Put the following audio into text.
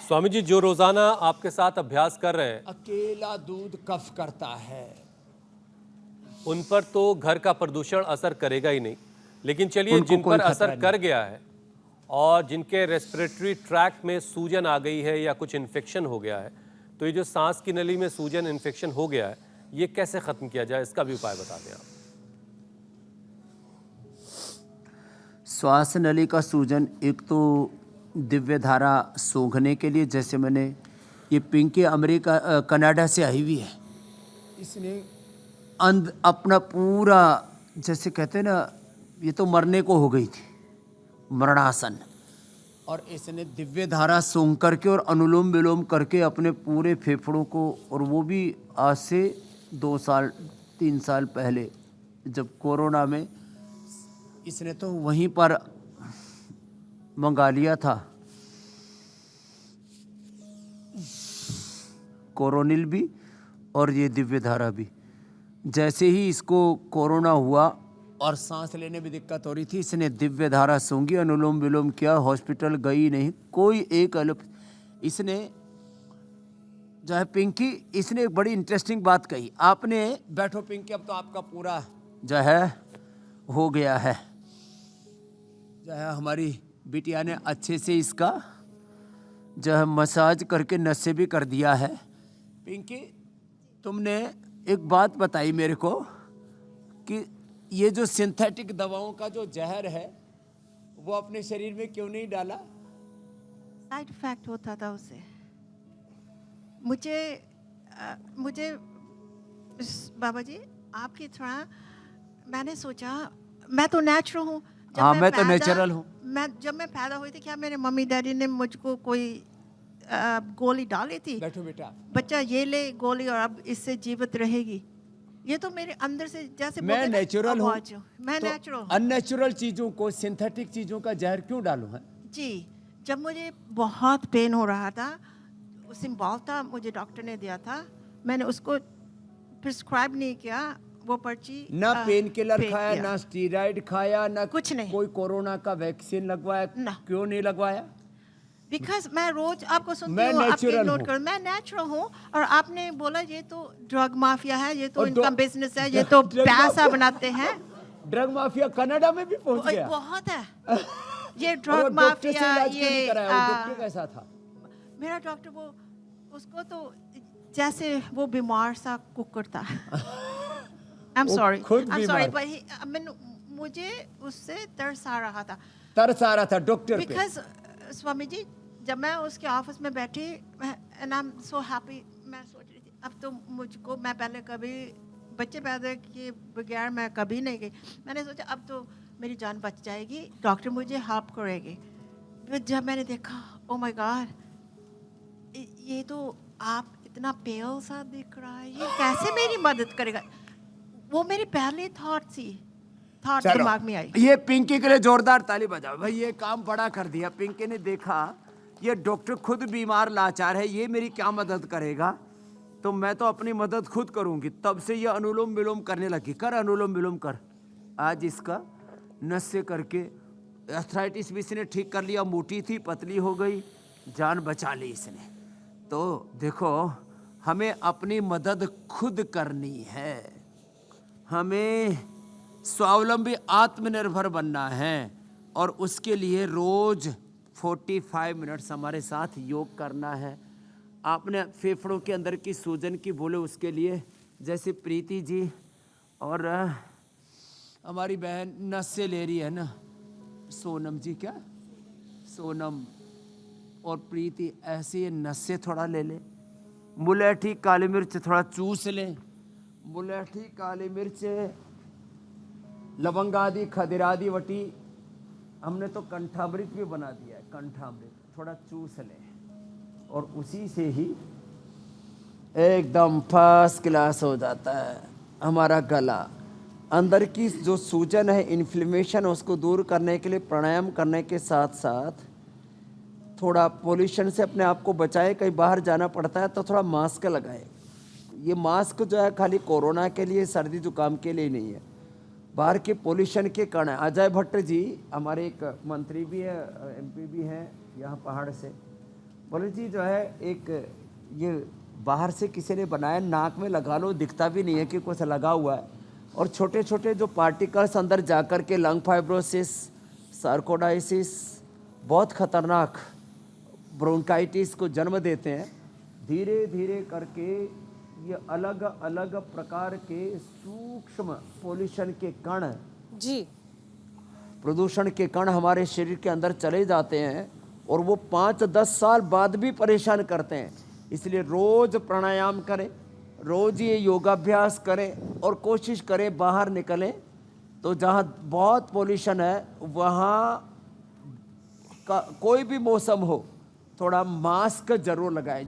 स्वामी जी, जो रोजाना आपके साथ अभ्यास कर रहे हैं, अकेला दूध कफ करता है। उन पर तो घर का प्रदूषण असर करेगा ही नहीं, लेकिन चलिए उनको जिन कोई पर खतरा असर कर गया है और जिनके रेस्पिरेटरी ट्रैक्ट में सूजन आ गई है या कुछ इन्फेक्शन हो गया है, तो ये जो सांस की नली में सूजन इन्फेक्शन हो गया है, ये कैसे खत्म किया जाए, इसका भी उपाय बता दें आप। श्वास नली का सूजन एक तो दिव्य धारा सूंघने के लिए, जैसे मैंने ये पिंकी अमेरिका कनाडा से आई हुई है, इसने अपना पूरा, जैसे कहते हैं ना, ये तो मरने को हो गई थी, मरणासन, और इसने दिव्य धारा सूंघ करके और अनुलोम विलोम करके अपने पूरे फेफड़ों को, और वो भी आज से 2 साल 3 साल पहले जब कोरोना में, इसने तो वहीं पर मंगा लिया था कोरोनिल भी और ये दिव्य धारा भी। जैसे ही इसको कोरोना हुआ और सांस लेने में दिक्कत हो रही थी, इसने दिव्य धारा सूंघी, अनुलोम विलोम किया, हॉस्पिटल गई नहीं, कोई एक इसने जो है पिंकी, इसने एक बड़ी इंटरेस्टिंग बात कही। आपने बैठो पिंकी, अब तो आपका पूरा जो है हो गया है, जो है हमारी बिटिया ने अच्छे से इसका जो है मसाज करके नशे भी कर दिया है। पिंकी, तुमने एक बात बताई मेरे को कि ये जो सिंथेटिक दवाओं का जो जहर है वो अपने शरीर में क्यों नहीं डाला? साइड इफेक्ट होता था उससे। मुझे बाबा जी आपकी तरह मैंने सोचा, मैं तो नेचुरल हूँ। हाँ, मैं तो नेचुरल हूँ। जब मैं पैदा हुई थी, क्या मेरे मम्मी डैडी ने मुझको कोई गोली डाली थी? बैठो बेटा, बच्चा ये ले गोली और अब इससे जीवित रहेगी। ये तो मेरे अंदर से जैसे मैं नेचुरल हूँ, मैं तो नेचुरल हूँ। अननेचुरल चीजों को, सिंथेटिक चीजों का जहर क्यों डालूं? है जी, जब मुझे बहुत पेन हो रहा था, सिम्बॉल था, मुझे डॉक्टर ने दिया था, मैंने उसको प्रिस्क्राइब नहीं किया, वो पर्ची ना पेन किलर खाया, ना स्टीरॉइड खाया, ना कुछ नहीं। कोई कोरोना का वैक्सीन लगवाया ना। क्यों नहीं लगवाया? बिकॉज मैं रोज आपको सुनती मैं हूँ, नेचुरल आपके नोट कर, मैं नेचुरल हूँ, और आपने बोला ये तो ड्रग माफिया है, ये तो इनका बिजनेस है, ये तो पैसा बनाते हैं। ड्रग माफिया कनाडा में भी पहुंच गया। बहुत है ये ड्रग माफिया। ये डॉक्टर कैसा था? मेरा डॉक्टर, वो उसको तो जैसे वो बीमार सा कुकर था। I'm sorry, but मुझे उससे तरस आ रहा था डॉक्टर पे। Because स्वामी जी, जब मैं उसके ऑफिस में बैठी, and I'm so happy, मैं सोच रही थी अब तो मुझको, मैं पहले कभी बच्चे पैदा किए बगैर मैं कभी नहीं गई, मैंने सोचा अब तो मेरी जान बच जाएगी, डॉक्टर मुझे हेल्प करेगी। जब मैंने देखा, ओ माय गॉड, ये तो आप इतना पेल सा दिख रहा है, ये कैसे मेरी मदद करेगा? वो मेरी पहली थॉट दिमाग में आई। ये पिंकी के लिए जोरदार ताली बजाओ भाई, ये काम बड़ा कर दिया। पिंकी ने देखा ये डॉक्टर खुद बीमार लाचार है, ये मेरी क्या मदद करेगा, तो मैं तो अपनी मदद खुद करूंगी। तब से ये अनुलोम विलोम करने लगी। कर अनुलोम विलोम कर। आज इसका नशे करके आर्थराइटिस भी इसने ठीक कर लिया, मोटी थी पतली हो गई, जान बचा ली इसने। तो देखो, हमें अपनी मदद खुद करनी है, हमें स्वावलंबी आत्मनिर्भर बनना है, और उसके लिए रोज 45 मिनट्स हमारे साथ योग करना है। आपने फेफड़ों के अंदर की सूजन की बोले, उसके लिए जैसे प्रीति जी और हमारी बहन नशे ले रही है ना, सोनम जी, क्या सोनम और प्रीति, ऐसे ये नशे थोड़ा ले ले, मुलेठी काली मिर्च थोड़ा चूस ले, मुलेठी काली मिर्च लवंगादि खदिरादि वटी, हमने तो कंठामृत भी बना दिया है, कंठामृत थोड़ा चूस ले, और उसी से ही एकदम फर्स्ट क्लास हो जाता है हमारा गला। अंदर की जो सूजन है, इन्फ्लेमेशन, उसको दूर करने के लिए प्राणायाम करने के साथ साथ थोड़ा पोल्यूशन से अपने आप को बचाए। कहीं बाहर जाना पड़ता है तो थोड़ा मास्क लगाए। ये मास्क जो है खाली कोरोना के लिए, सर्दी जुकाम के लिए नहीं है, बाहर के पोल्यूशन के कारण। अजय भट्ट जी हमारे एक मंत्री भी है, एमपी भी हैं यहाँ पहाड़ से, बोले जी जो है एक ये बाहर से किसी ने बनाया, नाक में लगा लो, दिखता भी नहीं है कि कुछ लगा हुआ है, और छोटे छोटे जो पार्टिकल्स अंदर जाकर के लंग फाइब्रोसिस, सार्कोडाइसिस, बहुत खतरनाक ब्रोंकाइटिस को जन्म देते हैं। धीरे धीरे करके ये अलग अलग प्रकार के सूक्ष्म पोल्यूशन के कण, जी, प्रदूषण के कण हमारे शरीर के अंदर चले जाते हैं और वो 5-10 साल बाद भी परेशान करते हैं। इसलिए रोज प्राणायाम करें, रोज ये योगाभ्यास करें और कोशिश करें बाहर निकलें। तो जहाँ बहुत पोल्यूशन है वहाँ का कोई भी मौसम हो, थोड़ा मास्क जरूर लगाएं।